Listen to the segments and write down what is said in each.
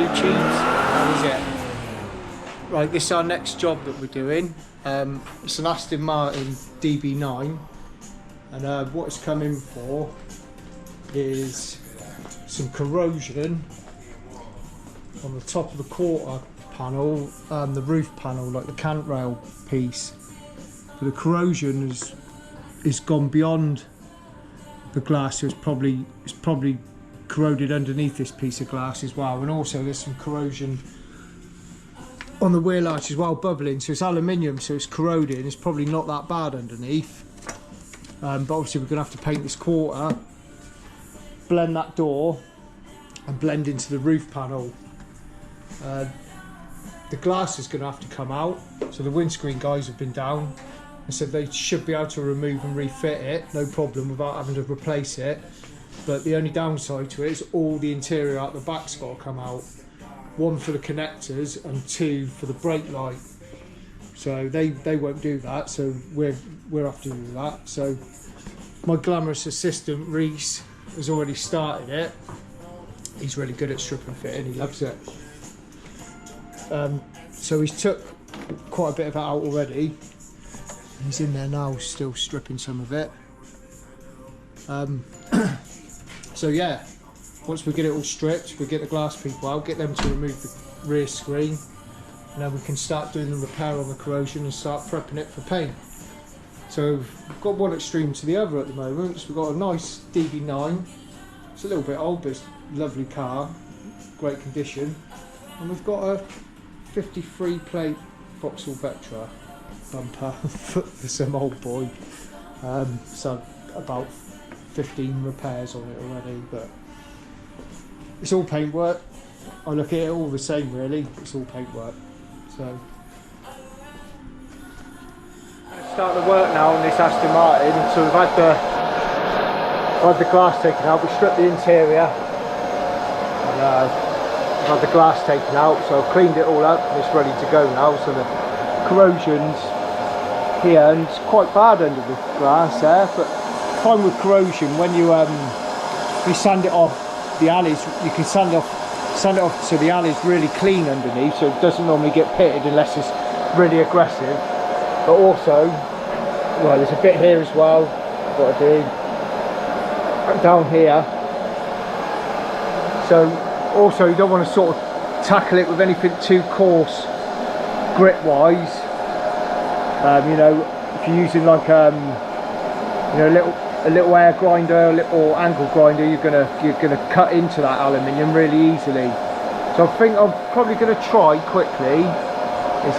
YouTubes. How is it? Right, this is our next job that we're doing. It's an Aston Martin DB9, and what it's come in for is some corrosion on the top of the quarter panel, the roof panel, like the cant rail piece. So the corrosion is gone beyond the glass, so it's probably corroded underneath this piece of glass as well, and also there's some corrosion on the wheel arch as well, bubbling. So it's aluminium, so it's corroding. It's probably not that bad underneath, but obviously we're gonna have to paint this quarter, blend that door, and blend into the roof panel. The glass is gonna have to come out, so the windscreen guys have been down and said they should be able to remove and refit it, no problem, without having to replace it. But the only downside to it is all the interior out the back's got to come out. One for the connectors and two for the brake light. So they won't do that, so we'll have to do that. So my glamorous assistant Reese has already started it. He's really good at strip and fitting, he loves it. So he's took quite a bit of it out already. He's in there now, still stripping some of it. So yeah, once we get it all stripped, we get the glass people out, get them to remove the rear screen, and then we can start doing the repair on the corrosion and start prepping it for paint. So we've got one extreme to the other at the moment. So we've got a nice DB9. It's a little bit old, but it's a lovely car, great condition. And we've got a 53 plate Vauxhall Vectra bumper for some old boy. So about 15 repairs on it already, but it's all paintwork. I look at it all the same really, it's all paintwork. So start the work now on this Aston Martin. So we've had the glass taken out, we stripped the interior, and we've had the glass taken out, so I've cleaned it all up and it's ready to go now. So the corrosion's here, and it's quite bad under the glass there, but fine with corrosion. When you sand it off the alleys, you can sand it off so the alley's really clean underneath, so it doesn't normally get pitted unless it's really aggressive. But also, well, there's a bit here as well I've got to do, and down here. So also you don't want to sort of tackle it with anything too coarse grit wise. You know, if you're using like you know, a little air grinder or angle grinder, you're gonna cut into that aluminium really easily. So I think I'm probably gonna try quickly is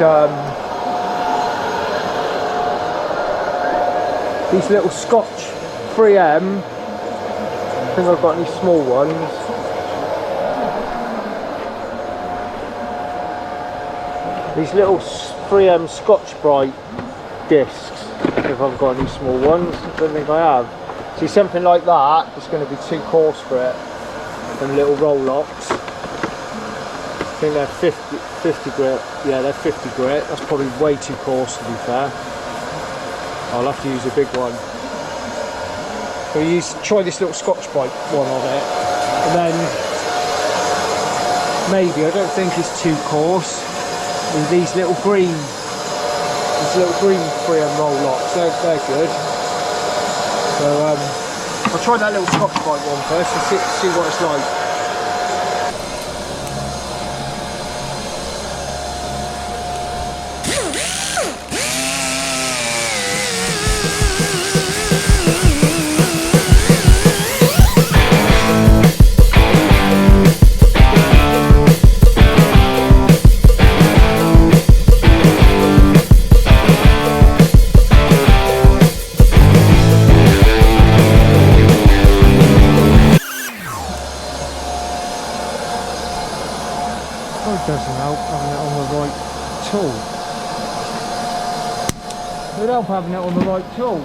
these little Scotch 3M. I think I've got any small ones. These little 3M Scotch-Brite discs, if I've got any small ones. I don't think I have. See, something like that is going to be too coarse for it. Them little roll locks, I think they're 50 grit. Yeah, they're 50 grit. That's probably way too coarse, to be fair. I'll have to use a big one. So try this little Scotch-Brite one on it, and then maybe, I don't think it's too coarse, with these little green 3M roll locks. They're good. So I'll try that little Scotch-Brite one first and see what it's like. Doesn't help having it on the right tool. It would help having it on the right tool.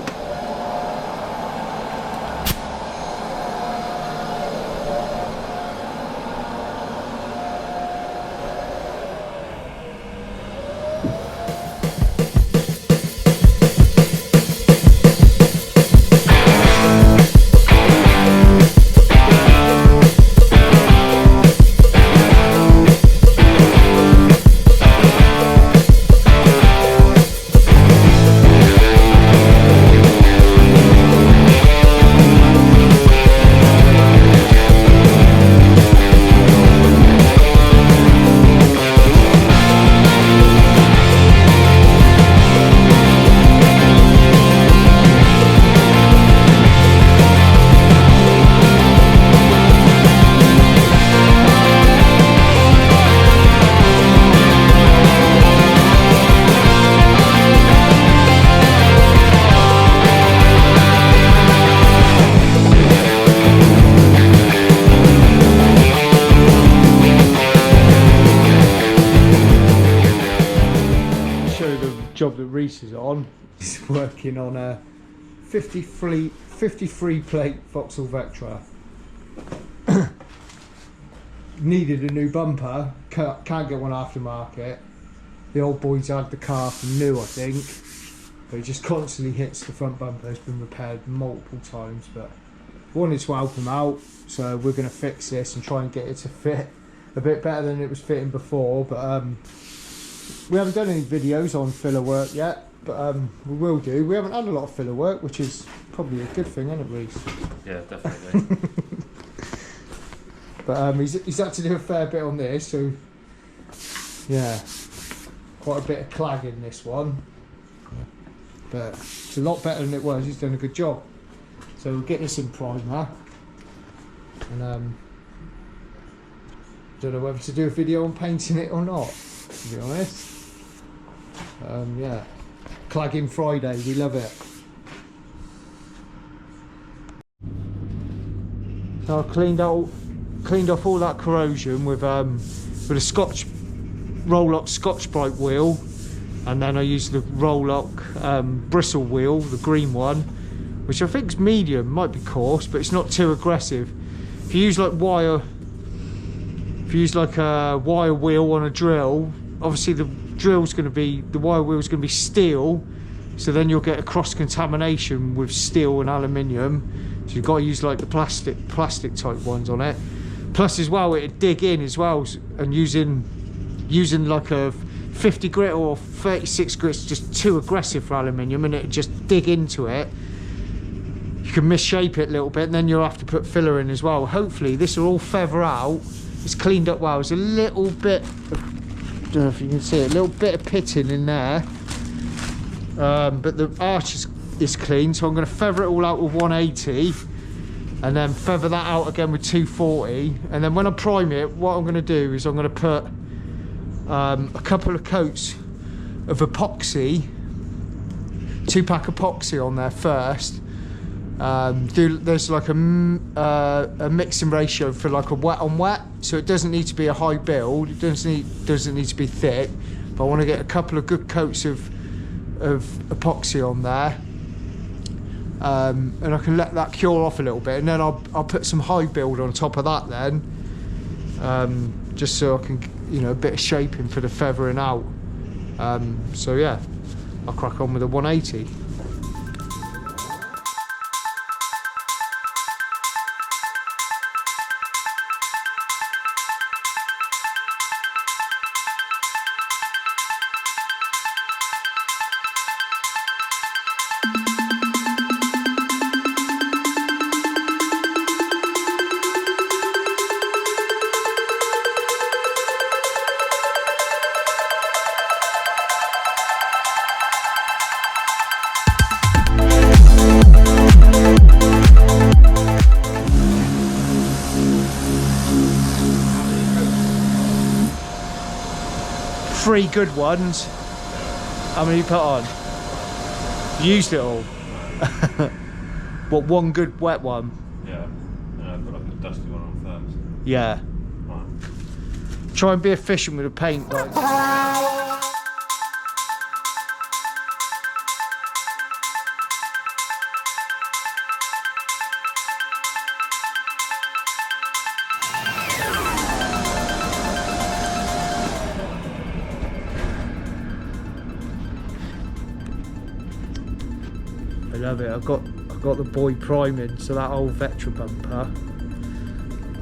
Reese is on. He's working on a 53 plate Vauxhall Vectra. Needed a new bumper, can't get one aftermarket. The old boy's had the car from new, I think, but it just constantly hits the front bumper. It's been repaired multiple times, but wanted to help him out, so we're going to fix this and try and get it to fit a bit better than it was fitting before. But we haven't done any videos on filler work yet, but we will do. We haven't had a lot of filler work, which is probably a good thing, isn't it, Reese? Yeah, definitely. But he's had to do a fair bit on this, so yeah, quite a bit of clagging this one, but it's a lot better than it was. He's done a good job. So we'll get this in primer, and don't know whether to do a video on painting it or not, to be honest. Yeah, clagging Friday, we love it. So I cleaned off all that corrosion with a roll-lock Scotch-Brite wheel, and then I used the roll-lock bristle wheel, the green one, which I think is medium, might be coarse, but it's not too aggressive. If you use like a wire wheel on a drill, obviously the wire wheel is going to be steel, so then you'll get a cross-contamination with steel and aluminium. So you've got to use like the plastic type ones on it. Plus as well, it'd dig in as well, and using like a 50 grit or 36 grit's just too aggressive for aluminium, and it'd just dig into it. You can misshape it a little bit, and then you'll have to put filler in as well. Hopefully this will all feather out. It's cleaned up well. There's a little bit of, I don't know if you can see it, a little bit of pitting in there, but the arch is clean, so I'm going to feather it all out with 180, and then feather that out again with 240. And then when I prime it, what I'm going to do is I'm going to put a couple of coats of epoxy, 2-pack epoxy on there first. There's like a mixing ratio for like a wet on wet, so it doesn't need to be a high build, it doesn't need to be thick, but I want to get a couple of good coats of epoxy on there, and I can let that cure off a little bit, and then I'll put some high build on top of that then, just so I can, you know, a bit of shaping for the feathering out. So yeah, I'll crack on with a 180. Three good ones. How many you put on? You used it all. What, one good wet one? Yeah, and I've got like a dusty one on first. Yeah. Right. Try and be efficient with the paint. Like. I love it. I've got the boy priming, so that old Vectra bumper,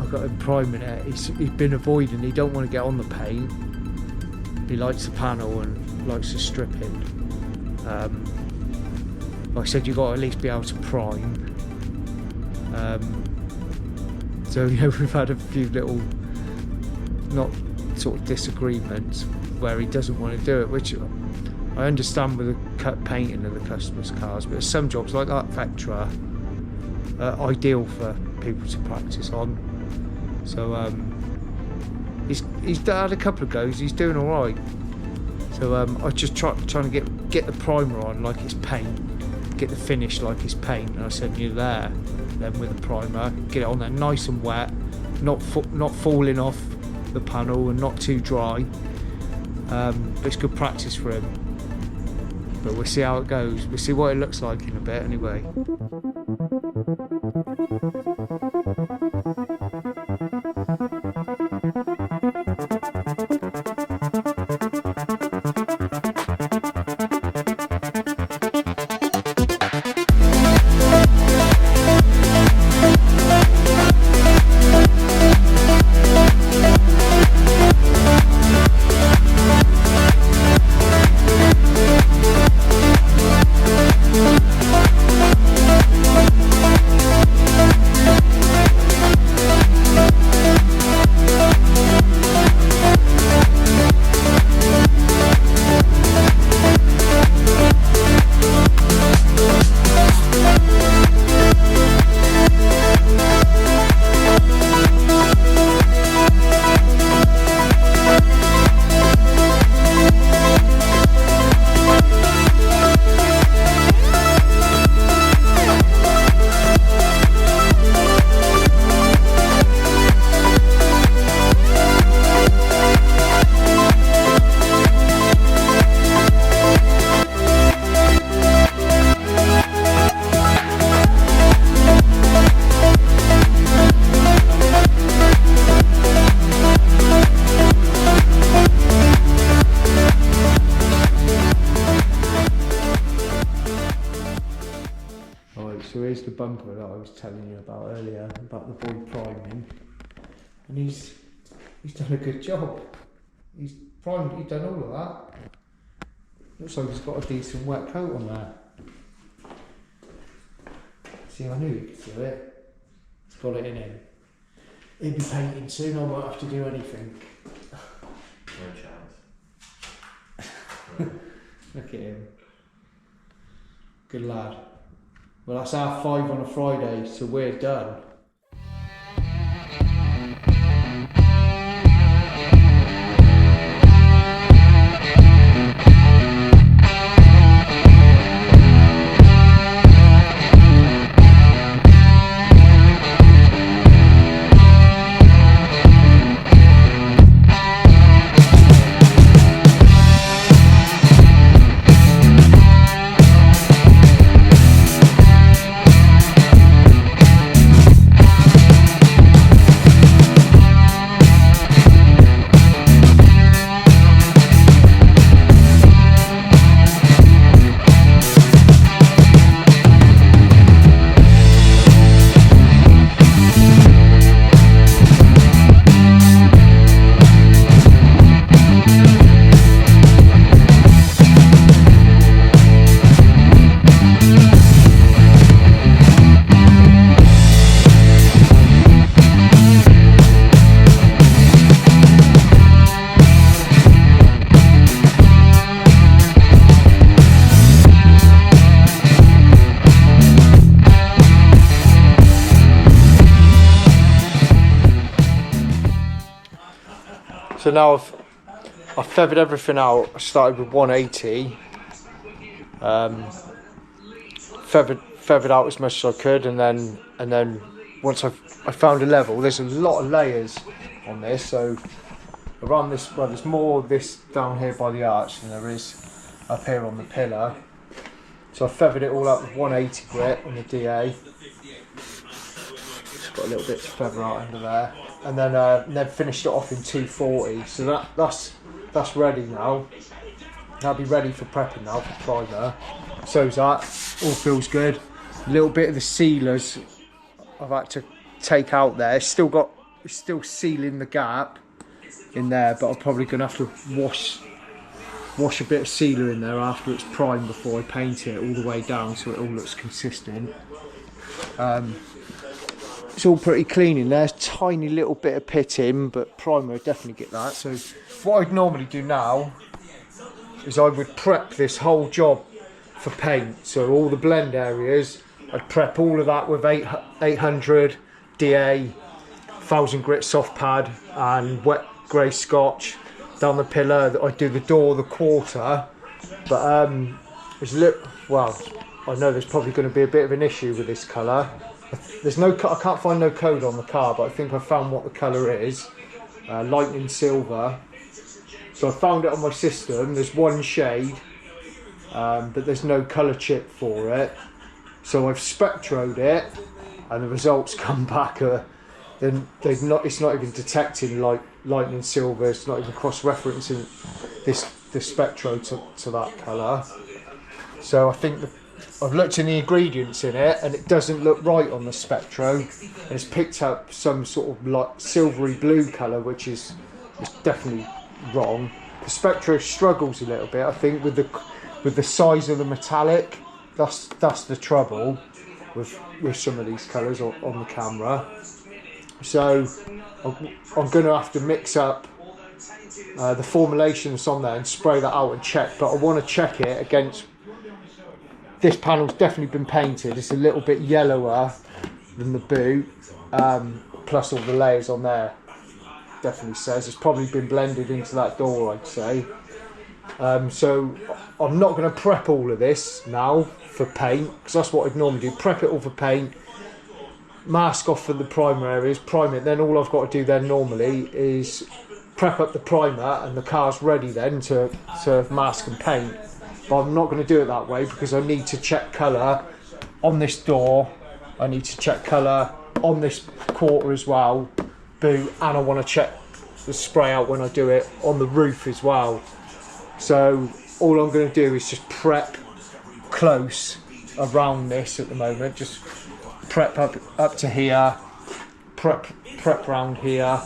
I've got him priming it. He's been avoiding, he don't want to get on the paint. He likes the panel and likes the stripping. Like I said, you've got to at least be able to prime. So you know, we've had a few little, not sort of disagreements where he doesn't want to do it, which I understand with the cut painting of the customers' cars, but some jobs like that Vectra are ideal for people to practice on. So he's had a couple of goes, he's doing all right. So I just trying to get the primer on like it's paint, get the finish like it's paint, and I said you there, then with the primer, get it on there nice and wet, not falling off the panel and not too dry. But it's good practice for him. but we'll see how it goes. We'll see what it looks like in a bit anyway. So here's the bumper that I was telling you about earlier, about the boy priming, and he's done a good job. He's primed, he's done all of that. Looks like he's got a decent wet coat on there. See, I knew he could do it. He's got it in him. He'll be painting soon, I won't have to do anything. No chance. Look at him. Good lad. Well, that's our 5 on a Friday, so we're done. So now I've feathered everything out. I started with 180. Feathered out as much as I could, and then once I found a level, there's a lot of layers on this. So around this, well, there's more of this down here by the arch than there is up here on the pillar. So I feathered it all up with 180 grit on the DA. Just got a little bit to feather out under there. And then finished it off in 240, so that's ready now. That'll be ready for prepping now for primer. So's that, all feels good. A little bit of the sealers I've had to take out there. It's still sealing the gap in there, but I'm probably gonna have to wash a bit of sealer in there after it's primed before I paint it all the way down so it all looks consistent. It's all pretty clean in there, tiny little bit of pitting, but primer would definitely get that. So what I'd normally do now is I would prep this whole job for paint. So all the blend areas, I'd prep all of that with 800 DA, 1000 grit soft pad and wet grey scotch down the pillar. I'd do the door, the quarter, but well, I know there's probably going to be a bit of an issue with this colour. I can't find no code on the car, but I think I found what the colour is. Lightning silver. So I found it on my system. There's one shade, but there's no colour chip for it. So I've spectroed it, and the results come back. It's not even detecting lightning silver. It's not even cross-referencing the spectro to that colour. So I think I've looked in the ingredients in it, and it doesn't look right on the spectro. And it's picked up some sort of like silvery blue colour, which is definitely wrong. The spectro struggles a little bit, I think, with the size of the metallic. That's the trouble with some of these colours on the camera. So I'm going to have to mix up the formulation that's on there and spray that out and check. But I want to check it against. This panel's definitely been painted. It's a little bit yellower than the boot, plus all the layers on there. Definitely says it's probably been blended into that door, I'd say. So I'm not going to prep all of this now for paint, because that's what I'd normally do. Prep it all for paint, mask off for the primer areas, prime it. Then all I've got to do then normally is prep up the primer, and the car's ready then to mask and paint. But I'm not going to do it that way, because I need to check colour on this door. I need to check colour on this quarter as well, boot, and I want to check the spray out when I do it on the roof as well. So all I'm going to do is just prep close around this at the moment. Just prep up to here, prep round here.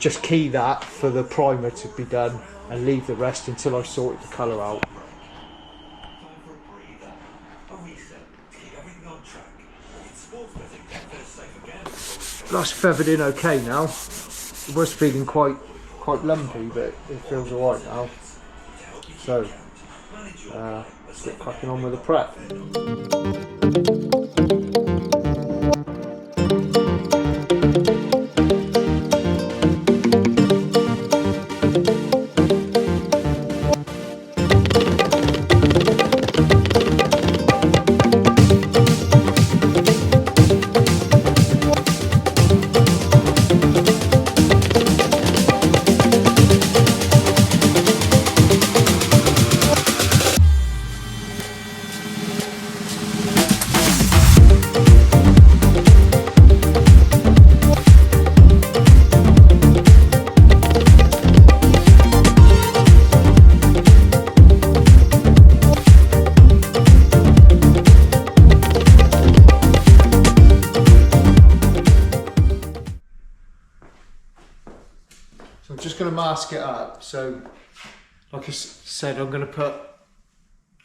Just key that for the primer to be done, and leave the rest until I've sorted the colour out. That's feathered in okay now. It was feeling quite lumpy, but it feels alright now. So let's get cracking on with the prep. So I'm just going to mask it up. So, like I said, I'm going to put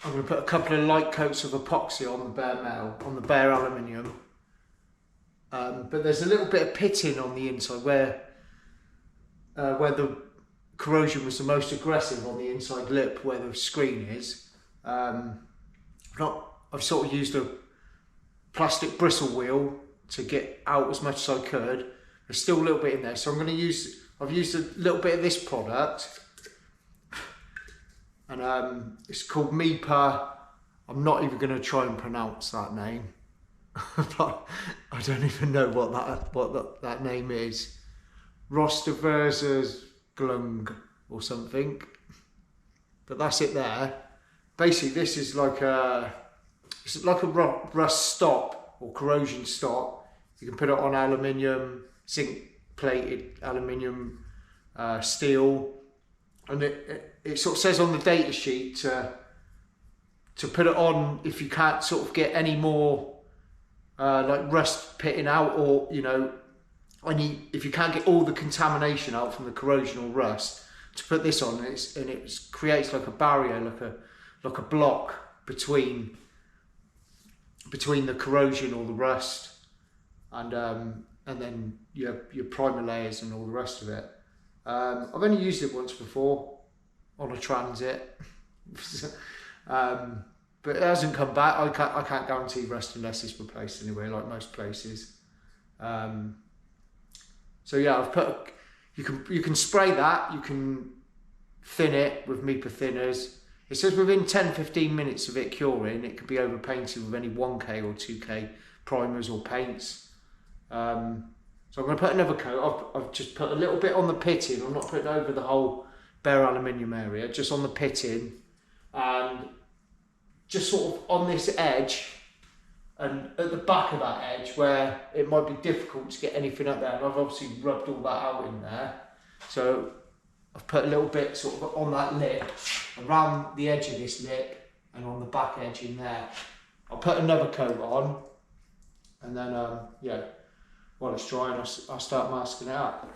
a couple of light coats of epoxy on the bare metal, on the bare aluminium. But there's a little bit of pitting on the inside where the corrosion was the most aggressive, on the inside lip where the screen is. I've sort of used a plastic bristle wheel to get out as much as I could. There's still a little bit in there, so I've used a little bit of this product, and it's called Mipa. I'm not even going to try and pronounce that name. I don't even know what that name is. Rosterverses Glung or something. But that's it there. Basically, this is like a rust stop or corrosion stop. You can put it on aluminium, zinc plated aluminium, steel, and it sort of says on the data sheet to put it on if you can't sort of get any more like rust pitting out, or if you can't get all the contamination out from the corrosion or rust, to put this on, and it creates like a barrier, like a block between the corrosion or the rust and then your primer layers and all the rest of it. I've only used it once before on a Transit, but it hasn't come back. I can't guarantee rust unless it's replaced anyway, like most places. So yeah, I've put you can spray that. You can thin it with Mipa thinners. It says within 10-15 minutes of it curing, it could be over painted with any 1K or 2K primers or paints. So I'm going to put another coat. I've just put a little bit on the pitting. I'm not putting over the whole bare aluminium area, just on the pitting, and just sort of on this edge and at the back of that edge where it might be difficult to get anything up there. And I've obviously rubbed all that out in there. So I've put a little bit sort of on that lip, around the edge of this lip and on the back edge in there. I'll put another coat on and then, yeah, while it's drying, I'll start masking it up.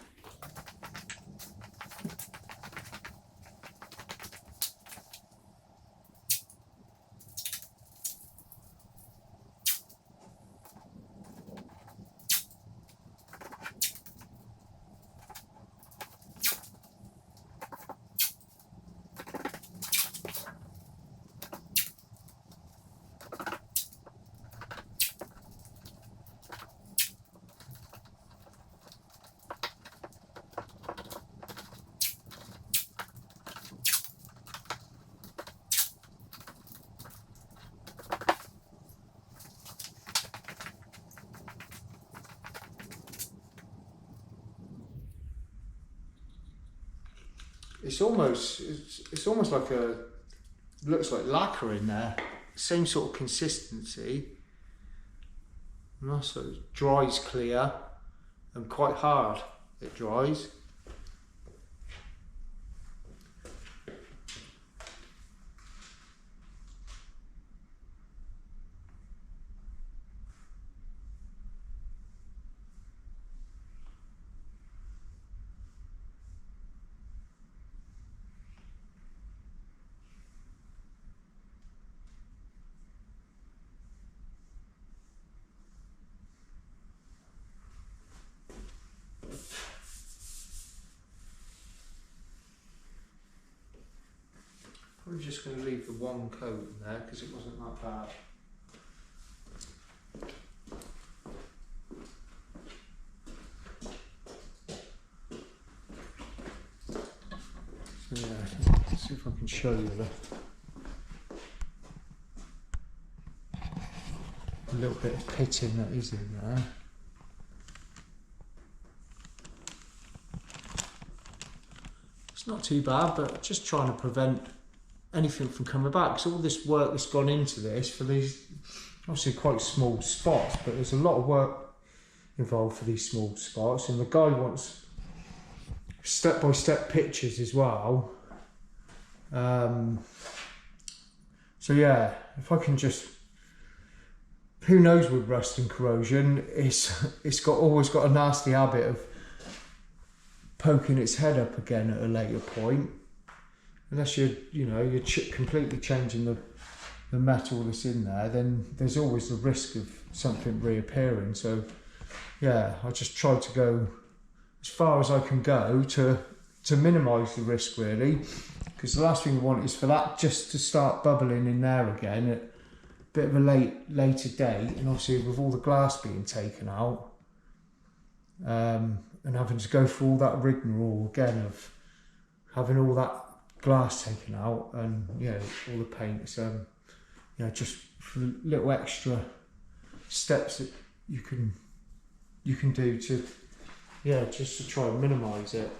It's almost like looks like lacquer in there. Same sort of consistency. And also it dries clear and quite hard. It dries. I'm just going to leave the one coat in there because it wasn't that bad. So yeah, let's see if I can show you a little bit of pitting that is in there. It's not too bad, but just trying to prevent anything from coming back. So all this work that's gone into this for these obviously quite small spots, but there's a lot of work involved for these small spots, and the guy wants step-by-step pictures as well. So yeah, if I can just, who knows with rust and corrosion, it's always got a nasty habit of poking its head up again at a later point. Unless you're completely changing the metal that's in there, then there's always the risk of something reappearing. So yeah, I just try to go as far as I can go to minimise the risk, really, because the last thing you want is for that just to start bubbling in there again at a bit of a later date, and obviously with all the glass being taken out, and having to go through all that rigmarole again of having all that glass taken out and all the paint. So just little extra steps that you can do to just to try and minimise it.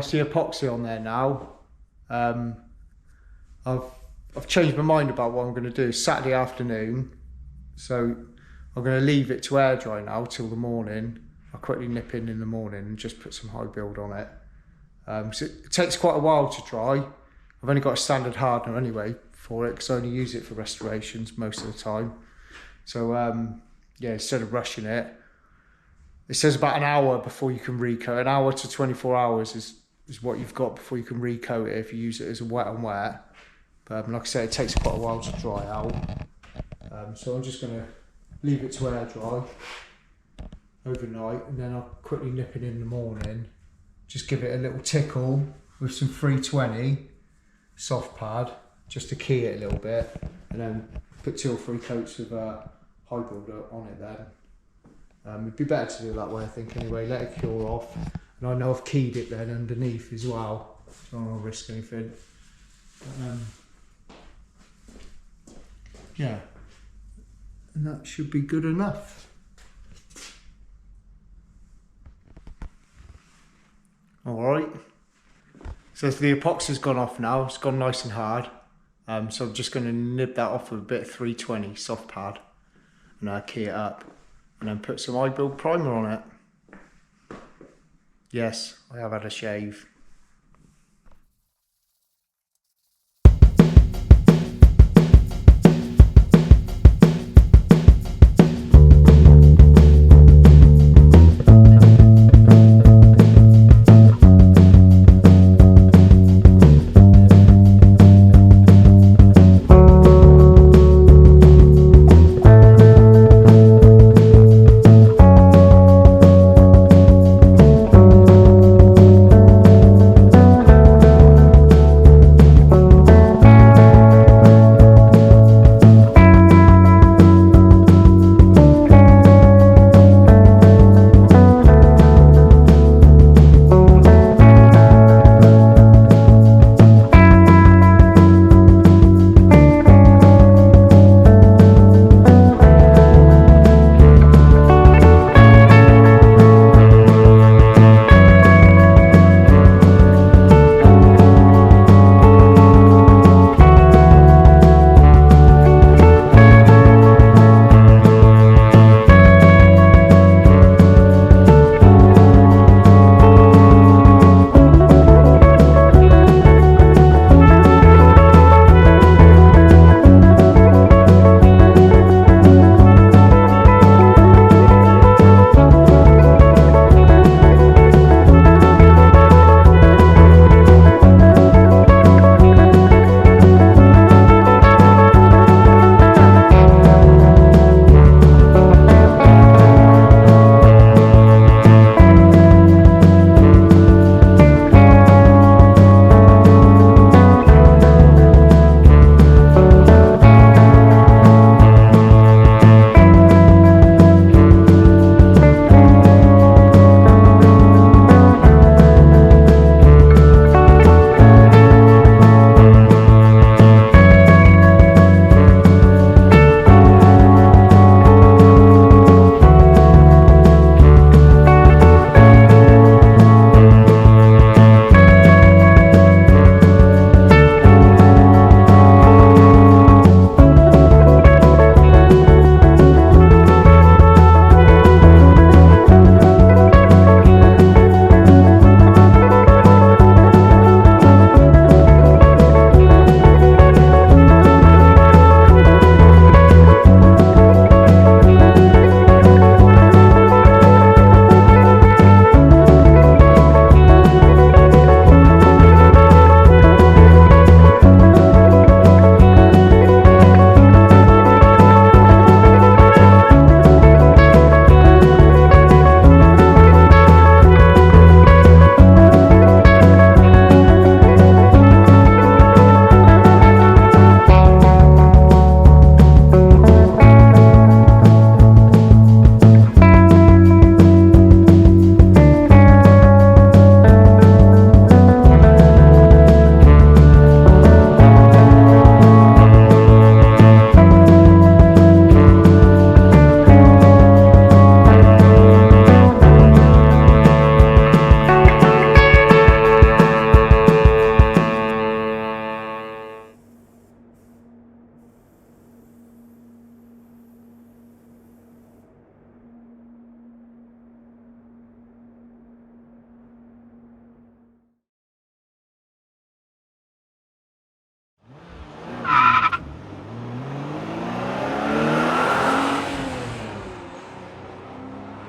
that's the epoxy on there now. I've changed my mind about what I'm going to do. Saturday afternoon, so I'm going to leave it to air dry now till the morning. I'll quickly nip in the morning and just put some high build on it. So it takes quite a while to dry. I've only got a standard hardener anyway for it because I only use it for restorations most of the time. So yeah, instead of rushing it, it says about an hour before you can recoat. An hour to 24 hours is what you've got before you can recoat it if you use it as a wet on wet. But like I said, it takes quite a while to dry out. So I'm just going to leave it to air dry overnight, and then I'll quickly nip it in the morning. Just give it a little tickle with some 320 soft pad, just to key it a little bit, and then put 2 or 3 coats of high builder on it then. It'd be better to do it that way, I think, anyway. Let it cure off, and I know I've keyed it then underneath as well, so I don't want to risk anything. Yeah, and that should be good enough. Alright, so the epoxy's gone off now, it's gone nice and hard. So I'm just going to nib that off with a bit of 320 soft pad and key it up, and then put some iBuild primer on it. Yes, I have had a shave.